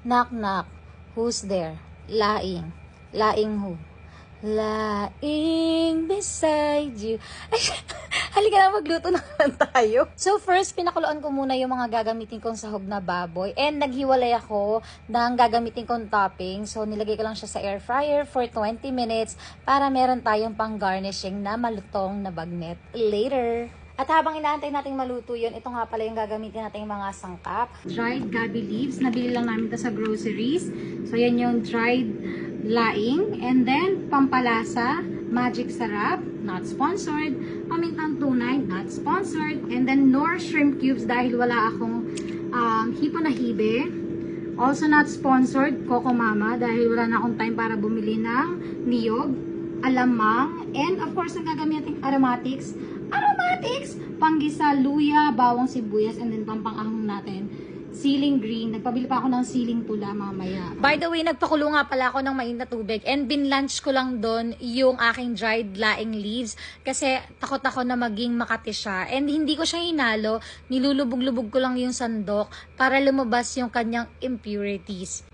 Knock, knock. Who's there? Laing. Laing who? Laing beside you. Ay, halika na, magluto na lang tayo. So first, pinakuluan ko muna yung mga gagamitin kong sahog na baboy. And naghiwalay ako ng gagamitin kong topping. So nilagay ko lang siya sa air fryer for 20 minutes para meron tayong pang garnishing na malutong na bagnet later. At habang inaantay nating maluto yun, ito nga pala yung gagamitin nating mga sangkap. Dried gabi leaves. Nabili lang namin ito sa groceries. So yan yung dried laing. And then, pampalasa, magic sarap, not sponsored. Pamintang tunay, not sponsored. And then, nor shrimp cubes dahil wala akong hipo na hibe. Also not sponsored, Coco Mama dahil wala na akong time para bumili ng niyog, alamang, and of course, ang gagamitin aromatics, panggisa, luya, bawang sibuyas, and then pampang-ahong natin, siling green. Nagpabili pa ako ng siling pula mamaya. By the way, nagpakulo nga pala ako ng mainit na tubig and binlunch ko lang doon yung aking dried laing leaves kasi takot ako na maging makati siya. And hindi ko siya hinalo, nilulubog-lubog ko lang yung sandok para lumabas yung kanyang impurities.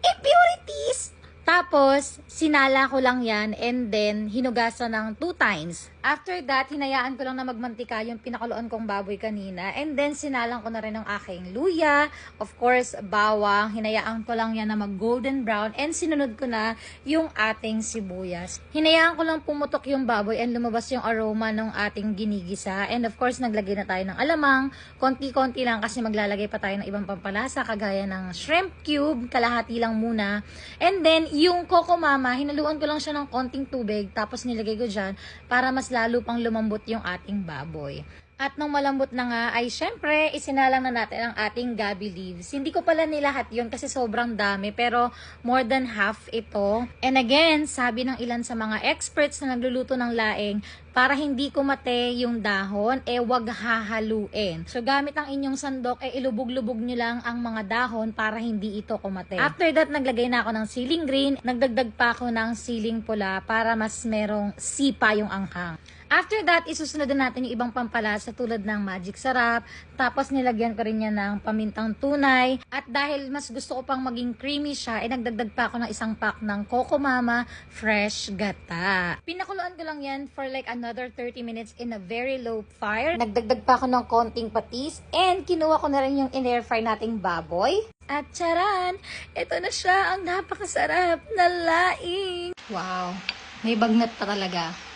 Tapos, sinala ko lang yan and then hinugasan ng 2 times. After that, hinayaan ko lang na magmantika yung pinakuluan kong baboy kanina. And then, sinalang ko na rin ang aking luya. Of course, bawang. Hinayaan ko lang yan na mag-golden brown. And sinunod ko na yung ating sibuyas. Hinayaan ko lang pumutok yung baboy and lumabas yung aroma ng ating ginigisa. And of course, naglagay na tayo ng alamang. Konti-konti lang kasi maglalagay pa tayo ng ibang pampalasa kagaya ng shrimp cube. Kalahati lang muna. And then, yung Coco Mama, hinaluan ko lang siya ng konting tubig. Tapos nilagay ko dyan para mas lalo pang lumambot yung ating baboy. At nung malambot na nga, ay syempre, isinalang na natin ang ating gabi leaves. Hindi ko pala nilahat yun kasi sobrang dami, pero more than half ito. And again, sabi ng ilan sa mga experts na nagluluto ng laing, para hindi kumate yung dahon, wag hahaluin. So, gamit ang inyong sandok, ilubog-lubog nyo lang ang mga dahon para hindi ito kumate. After that, naglagay na ako ng siling green, nagdagdag pa ako ng siling pula para mas merong sipa yung anghang. After that, isusunod na natin yung ibang pampalasa tulad ng magic sarap. Tapos nilagyan ko rin yan ng pamintang tunay. At dahil mas gusto ko pang maging creamy siya, nagdagdag pa ako ng isang pack ng Coco Mama Fresh Gata. Pinakuluan ko lang yan for like another 30 minutes in a very low fire. Nagdagdag pa ako ng konting patis. And kinuha ko na rin yung in-air fry nating baboy. At charan! Ito na siya ang napakasarap na laing. Wow! May bagnet pa talaga.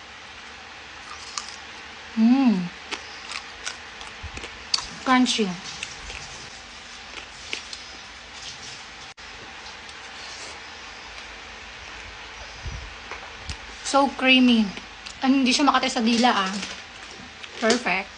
Crunchy. So creamy. And hindi siya makati sa dila Perfect.